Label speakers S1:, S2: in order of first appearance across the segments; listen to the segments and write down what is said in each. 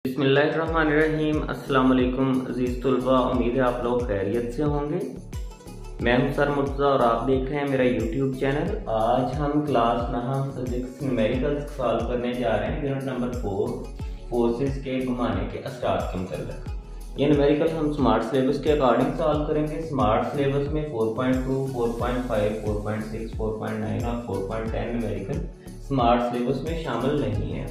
S1: बिस्मिल्लाहिर्रहमानिर्रहीम। अस्सलाम वालेकुम अजीज़ तुलबा, उम्मीद है आप लोग खैरियत से होंगे। मैं हूं सर मुर्तज़ा और आप देख रहे हैं मेरा यूट्यूब चैनल। आज हम क्लास 9 फिजिक्स न्यूमेरिकल्स सॉल्व करने जा रहे हैं। यूनिट नंबर 4 फोर्सेस के घुमाने के असरात के मतलब। ये न्यूमेरिकल हम स्मार्ट सिलेबस के अकॉर्डिंग सॉल्व करेंगे। स्मार्ट सिलेबस में 4.2, 4.5, 4.6, 4.9 और 4.10 न्यूमेरिकल स्मार्ट सिलेबस में शामिल नहीं है।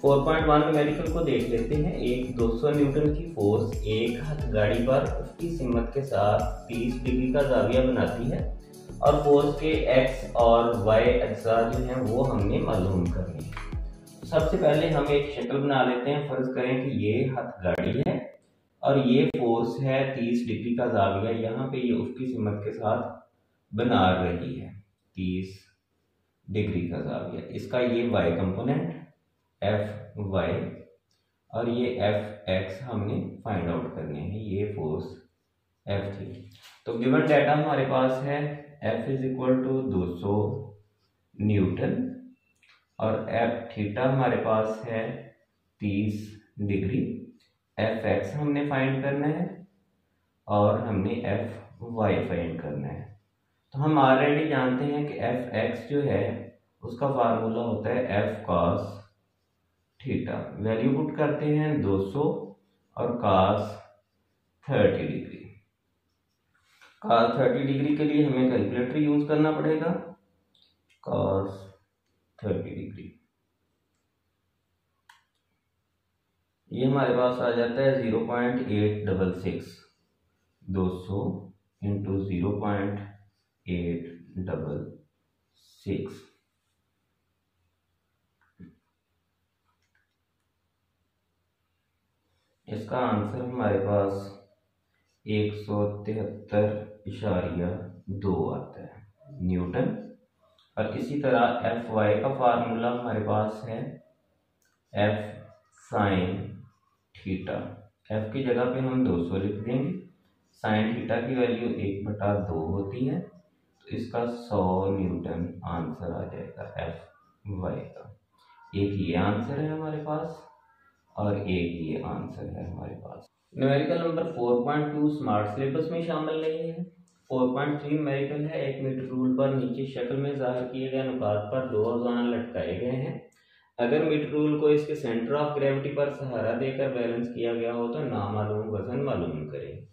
S1: 4.1 न्यूमेरिकल को देख लेते हैं। एक 200 न्यूटन की फोर्स एक हथगाड़ी पर उसकी सिमत के साथ 30 डिग्री का जाविया बनाती है और फोर्स के एक्स और वाई अज्जा जो हैं वो हमने मालूम करनी है। सबसे पहले हम एक शक्ल बना लेते हैं। फर्ज करें कि ये हथगाड़ी है और ये फोर्स है 30 डिग्री का जाविया यहाँ पे ये उसकी सिमत के साथ बना रही है 30 डिग्री का जाविया। इसका ये वाई कंपोनेंट एफ वाई और ये एफ एक्स हमने फाइंड आउट करने हैं। ये फोर्स एफ थी। तो गिवन डाटा हमारे पास है F is equal to 200 newton और एफ थीटा हमारे पास है 30 डिग्री। एफ एक्स हमने फाइंड करना है और हमने एफ वाई फाइंड करना है। तो हम ऑलरेडी जानते हैं कि एफ एक्स जो है उसका फार्मूला होता है F cos theta. Value put करते हैं 200 और cos 30 डिग्री। cos 30 डिग्री के लिए हमें कैलकुलेटर यूज करना पड़ेगा। cos 30 डिग्री ये हमारे पास आ जाता है 0.866। 200 इंटू 0.866 इसका आंसर हमारे पास 173.2 आता है न्यूटन। और इसी तरह एफ वाई का फार्मूला हमारे पास है एफ साइन थीटा। एफ की जगह पे हम 200 लिख देंगे। साइन थीटा की वैल्यू 1/2 होती है तो इसका 100 न्यूटन आंसर आ जाएगा एफ वाई का। एक ये आंसर है हमारे पास और एक ये आंसर है हमारे पास। न्यूमेरिकल नंबर 4.2 स्मार्ट सिलेबस में शामिल नहीं है। 4.3 न्यूमेरिकल है। 1 मीटर रूल पर नीचे शक्ल में जाहिर किए गए अनुपात पर 2 औज़ान लटकाए गए हैं। अगर मीटर रूल को इसके सेंटर ऑफ ग्रेविटी पर सहारा देकर बैलेंस किया गया हो तो नामालूम वजन मालूम करें।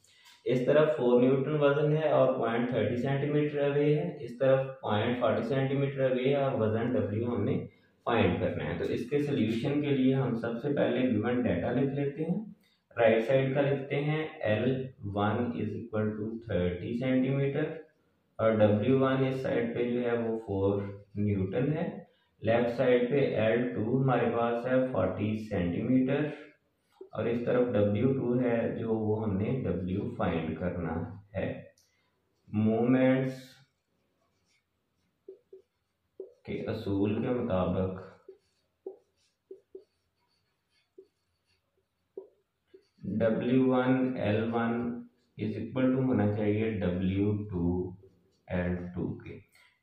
S1: इस तरफ 4 न्यूटन वजन है और 0.30 सेंटीमीटर अवे है। इस तरफ 0.40 सेंटीमीटर अवे है और वजन डब्ल्यू हमने फाइंड करना है। तो इसके सोल्यूशन के लिए हम सबसे पहले गिवन डाटा लिख लेते हैं। राइट साइड का लिखते हैं L1 is equal to 30 centimetre और W1 इस साइड पे जो है वो 4 न्यूटन है। लेफ्ट साइड पे L2 हमारे पास है 40 सेंटीमीटर और इस तरफ W2 है जो वो हमने W फाइंड करना है। मूवमेंट्स के असूल के मुताबिक W1 L1 is equal to होना चाहिए W2 L2 के।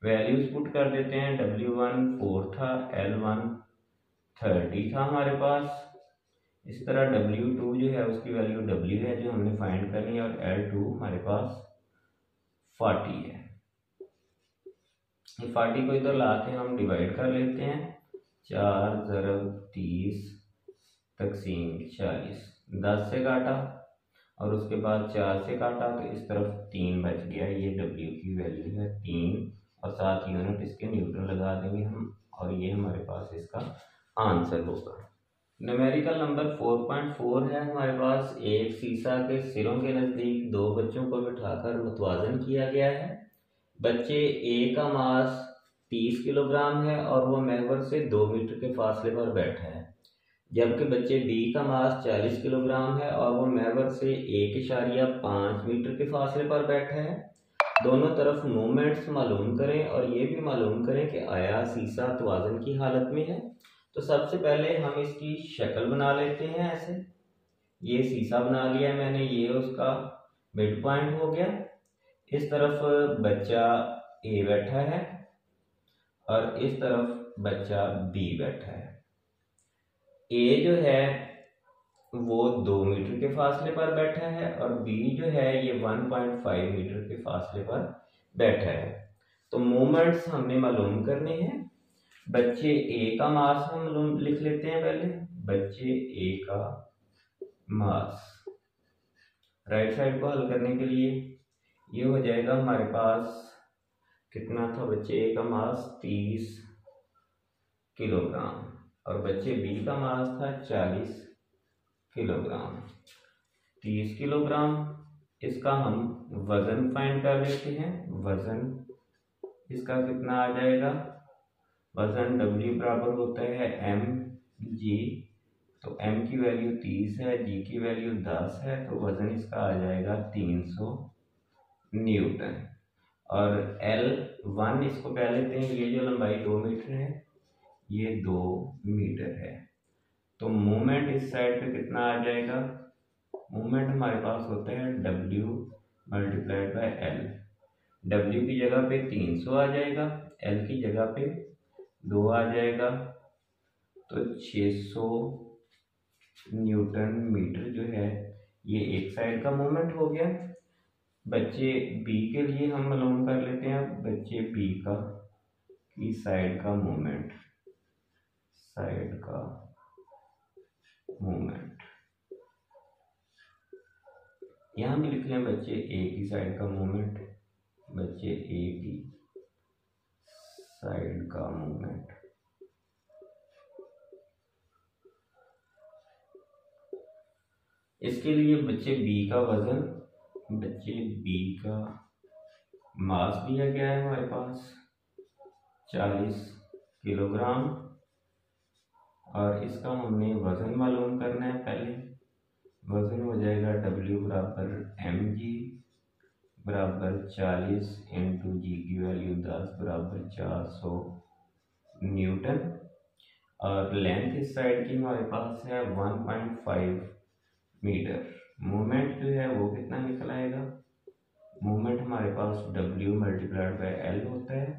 S1: वैल्यूज पुट कर देते हैं। W1 4 था, L1 30 था हमारे पास। इस तरह W2 जो है उसकी वैल्यू W है जो हमने फाइंड करनी है और L2 हमारे पास 40 है। ये 40 को इधर लाके हम डिवाइड कर लेते हैं। 4 ज़रब 30 तकसीम 40 10 से काटा और उसके बाद 4 से काटा तो इस तरफ 3 बच गया। ये W की वैल्यू है 3 और 7 यूनिट इसके न्यूटन लगा देंगे हम और ये हमारे पास इसका आंसर होगा। न्यूमेरिकल नंबर 4.4 है हमारे पास। एक सीसा के सिरों के नज़दीक 2 बच्चों को बिठाकर मुतवाजन किया गया है। बच्चे ए का मास 30 किलोग्राम है और वो महवर से 2 मीटर के फासले पर बैठा है, जबकि बच्चे बी का मास 40 किलोग्राम है और वो महवर से 1.5 मीटर के फासले पर बैठा है। दोनों तरफ मूवमेंट्स मालूम करें और ये भी मालूम करें कि आया सीसा तवाज़न की हालत में है। तो सबसे पहले हम इसकी शक्ल बना लेते हैं। ऐसे ये सीसा बना लिया मैंने, ये उसका मिड पॉइंट हो गया। इस तरफ बच्चा ए बैठा है और इस तरफ बच्चा बी बैठा है। ए जो है वो 2 मीटर के फासले पर बैठा है और बी जो है ये 1.5 मीटर के फासले पर बैठा है। तो मोमेंट्स हमने मालूम करने हैं। बच्चे ए का मास हम लिख लेते हैं पहले। बच्चे ए का मास राइट साइड को हल करने के लिए ये हो जाएगा हमारे पास कितना था, बच्चे ए का मास 30 किलोग्राम और बच्चे बी का मास था 40 किलोग्राम। 30 किलोग्राम इसका हम वजन फाइंड कर लेते हैं। वजन इसका कितना आ जाएगा, वजन W बराबर होता है mg। तो m की वैल्यू 30 है, g की वैल्यू 10 है, तो वजन इसका आ जाएगा 300 न्यूटन। और L1 इसको कह लेते हैं, ये जो लंबाई 2 मीटर है ये 2 मीटर है। तो मोमेंट इस साइड पे कितना आ जाएगा, मोमेंट हमारे पास होता है W multiplied by L। W की जगह पे 300 आ जाएगा, L की जगह पे 2 आ जाएगा, तो 600 न्यूटन मीटर जो है ये एक साइड का मोमेंट हो गया। बच्चे बी के लिए हम मालूम कर लेते हैं। बच्चे बी का की साइड का मोमेंट, साइड का मोमेंट यहाँ भी लिख लें। बच्चे ए की साइड का मोमेंट, बच्चे ए की साइड का मोमेंट। इसके लिए बच्चे बी का वजन, बच्चे बी का मास दिया गया है हमारे पास 40 किलोग्राम और इसका हमने वजन मालूम करना है। पहले वजन हो जाएगा W बराबर mg बराबर 40 इंटू जी की वैल्यू 10 बराबर 400 न्यूटन। और लेंथ इस साइड की हमारे पास है 1.5 मीटर। मोमेंट जो है वो कितना निकल आएगा, मोमेंट हमारे पास W मल्टीप्लाइड बाय L होता है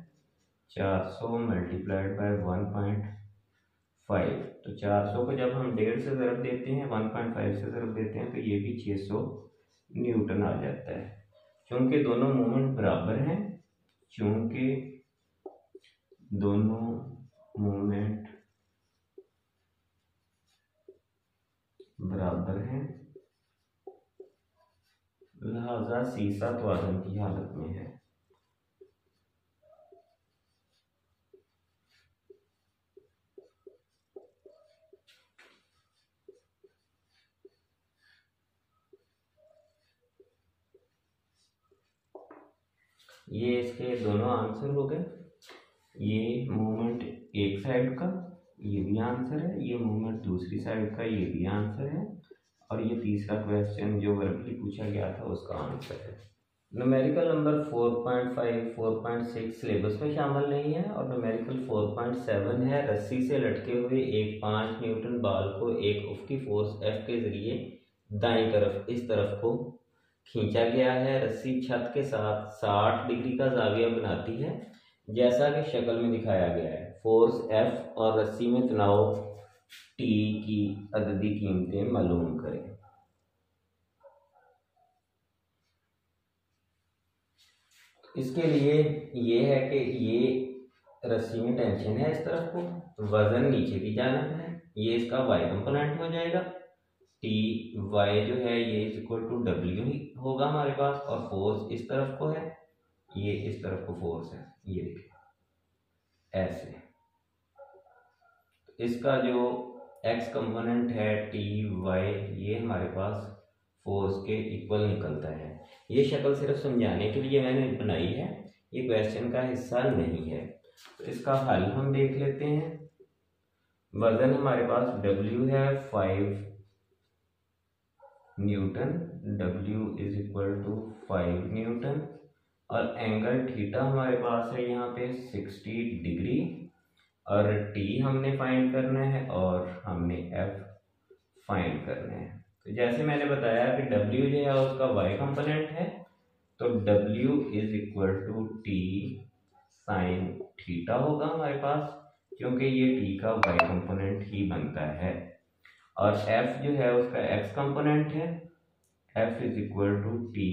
S1: 400 मल्टीप्लाइड बाय 1.5। तो 400 को जब हम 1.5 से ज़रब देते हैं, 1.5 से ज़रब देते हैं, तो ये भी 600 न्यूटन आ जाता है। चूँकि दोनों मोमेंट बराबर हैं, चूँकि दोनों मोमेंट बराबर हैं लिहाजा सीसा तवाज़ुन की हालत में है। ये इसके दोनों आंसर हो गए। ये मोमेंट एक साइड का, ये भी आंसर है। ये मोमेंट दूसरी साइड का, ये भी आंसर है। और ये तीसरा क्वेश्चन जो वर्बली पूछा गया था उसका आंसर है। न्यूमेरिकल नंबर 4.5, 4.6 सिलेबस में शामिल नहीं है और न्यूमेरिकल 4.7 है। रस्सी से लटके हुए एक 5 न्यूटन बाल को एक उफ़क़ी फोर्स F के ज़रिए दाईं तरफ इस तरफ को खींचा गया है। रस्सी छत के साथ 60 डिग्री का जाविया बनाती है जैसा कि शक्ल में दिखाया गया है। फोर्स F और रस्सी में तनाव T की अददी कीमतें मालूम करें। इसके लिए ये है कि ये रस्सी में टेंशन है इस तरफ को, वजन नीचे की जानिब है, ये इसका y कंपोनेंट हो जाएगा। टी वाई जो है ये इज इक्वल टू W ही होगा हमारे पास, और फोर्स इस तरफ को है, ये इस तरफ को फोर्स है, ये देखिए ऐसे। इसका जो x कंपोनेंट है टी वाई ये हमारे पास फोर्स के इक्वल निकलता है। ये शक्ल सिर्फ समझाने के लिए मैंने बनाई है, ये क्वेश्चन का हिस्सा नहीं है। तो इसका हल हम देख लेते हैं। वजन हमारे पास W है 5 newton, W is equal to 5 newton, और एंगल थीटा हमारे पास है यहाँ पे 60 डिग्री, और T हमने फाइंड करना है और हमने F फाइंड करना है। तो जैसे मैंने बताया कि W जो है उसका y कंपोनेंट है, तो W is equal to T sine theta होगा हमारे पास, क्योंकि ये T का y कंपोनेंट ही बनता है। और f जो है उसका x कंपोनेंट है, f is equal to T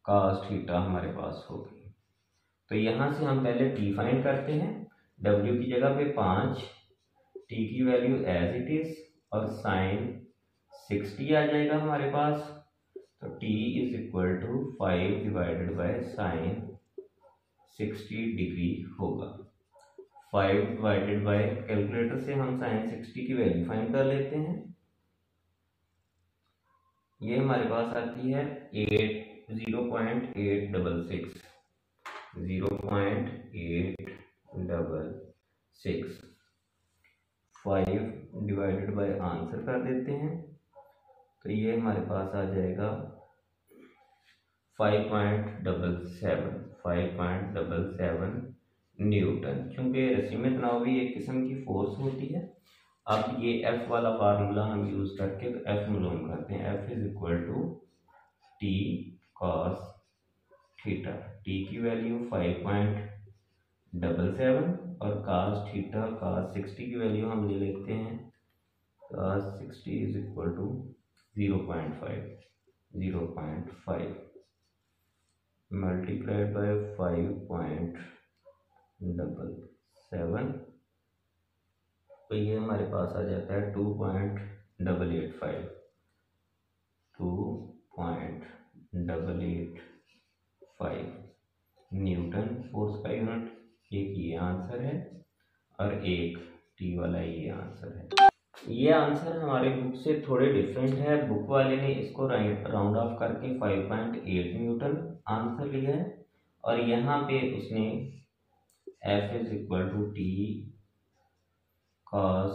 S1: cos theta हमारे पास होगी। तो यहाँ से हम पहले t फाइंड करते हैं, w की जगह पे 5, t की वैल्यू एज इट इज और साइन 60 आ जाएगा हमारे पास। तो t is equal to 5 divided by sine 60 degree होगा। 5 डिवाइडेड बाय कैलकुलेटर से हम साइन 60 की वैल्यू फाइंड कर लेते हैं। ये हमारे पास आती है 0.866 5 डिवाइडेड बाय आंसर कर देते हैं। तो ये हमारे पास आ जाएगा 5.77 न्यूटन। चूंकि रस्सी में तनाव भी एक किस्म की फोर्स होती है। अब ये F वाला फार्मूला हम यूज करके तो F मालूम करते हैं। F is equal to T cos theta. T की वैल्यू 5.77 और cos थीटा cos 60 की वैल्यू हम ले लेते हैं। cos 60 is equal to 0.5 multiplied by 5.77, तो ये हमारे पास आ जाता है 2.885 न्यूटन फोर्स का यूनिट। एक ये आंसर है और एक टी वाला ये आंसर है। ये आंसर हमारे बुक से थोड़े डिफरेंट है। बुक वाले ने इसको राउंड ऑफ करके 5.8 न्यूटन आंसर लिया है और यहाँ पे उसने F is equal to T cos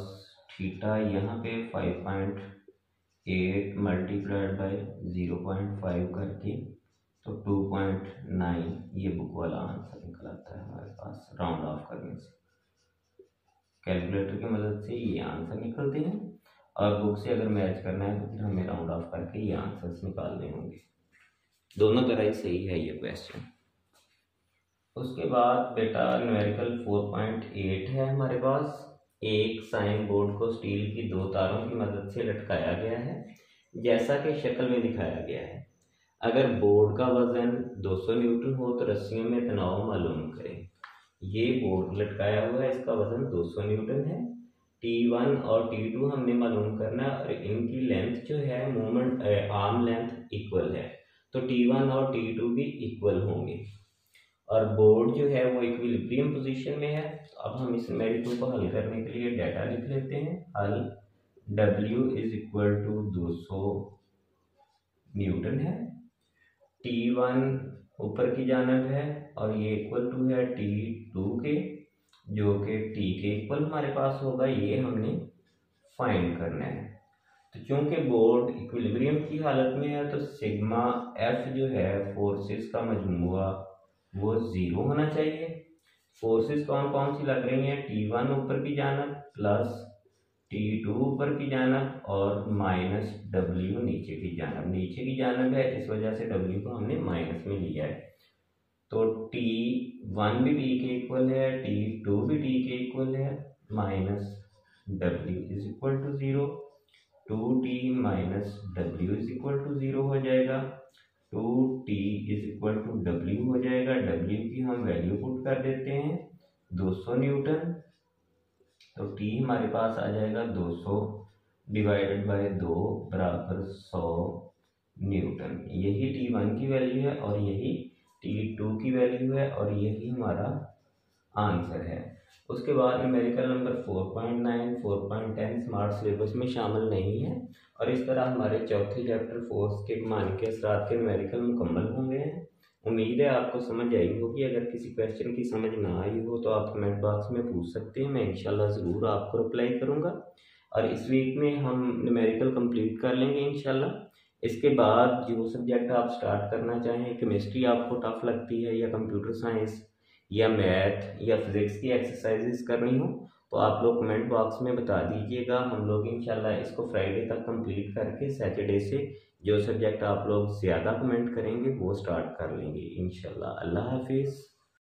S1: theta यहाँ पे 5.8 मल्टीप्लाइड बाय 0.5 करके तो 2.9 ये बुक वाला आंसर निकल आता है हमारे पास राउंड ऑफ करने से। कैलकुलेटर की मदद से ये आंसर निकलते हैं और बुक से अगर मैच करना है तो फिर हमें राउंड ऑफ करके ये आंसर्स निकालने होंगे। दोनों तरह ही सही है ये क्वेश्चन। उसके बाद बेटा न्यूमेरिकल 4.8 है हमारे पास। एक साइन बोर्ड को स्टील की 2 तारों की मदद से लटकाया गया है जैसा कि शक्ल में दिखाया गया है। अगर बोर्ड का वजन 200 न्यूटन हो तो रस्सियों में तनाव मालूम करें। ये बोर्ड लटकाया हुआ है, इसका वजन 200 न्यूटन है। T1 और T2 हमने मालूम करना है और इनकी लेंथ जो है मूवमेंट आर्म लेंथ इक्वल है, तो T1 और T2 भी इक्वल होंगे और बोर्ड जो है वो इक्विलिब्रियम पोजीशन में है। तो अब हम इस न्यूमेरिकल को हल करने के लिए डाटा लिख लेते हैं। हल W is equal to 200 newton है, T1 ऊपर की जानब है और ये इक्वल टू है T2 के, जो कि T के इक्वल हमारे पास होगा। ये हमने फाइंड करना है। तो चूंकि बोर्ड इक्विलिब्रियम की हालत में है तो सिग्मा F जो है फोर्सेस का मजमुआ वो 0 होना चाहिए। फोर्सेस कौन कौन सी लग रही हैं? T1 ऊपर की जानब प्लस T2 ऊपर की जानब और माइनस W नीचे की जानब। नीचे की जानब है इस वजह से W को हमने माइनस में लिया है। तो T1 भी T के इक्वल है, T2 भी T के इक्वल है, minus W is equal to 0। 2T minus W is equal to 0 हो जाएगा। 2T is equal to W हो जाएगा। W की हम वैल्यू पुट कर देते हैं 200 न्यूटन। तो T हमारे पास आ जाएगा 200 डिवाइडेड बाय 2 बराबर 100 न्यूटन। यही T1 की वैल्यू है और यही T2 की वैल्यू है और यही हमारा आंसर है। उसके बाद न्यूमेरिकल नंबर 4.9, 4.10 स्मार्ट सिलेबस में शामिल नहीं है और इस तरह हमारे चौथे चैप्टर फोर्स के मान के असरात के न्यूमेरिकल मुकम्मल होंगे हैं। उम्मीद है आपको समझ आई होगी। अगर किसी क्वेश्चन की समझ ना आई हो तो आप कमेंट बॉक्स में पूछ सकते हैं, मैं इंशाल्लाह ज़रूर आपको रिप्लाई करूँगा। और इस वीक में हम न्यूमेरिकल कंप्लीट कर लेंगे इंशाल्लाह। इसके बाद जो सब्जेक्ट आप स्टार्ट करना चाहें, केमिस्ट्री आपको टफ लगती है या कंप्यूटर साइंस या मैथ या फिजिक्स की एक्सरसाइजेस करनी हो तो आप लोग कमेंट बॉक्स में बता दीजिएगा। हम लोग इंशाल्लाह इसको फ्राइडे तक कंप्लीट करके सैटरडे से जो सब्जेक्ट आप लोग ज़्यादा कमेंट करेंगे वो स्टार्ट कर लेंगे इंशाल्लाह। अल्लाह हाफिज़।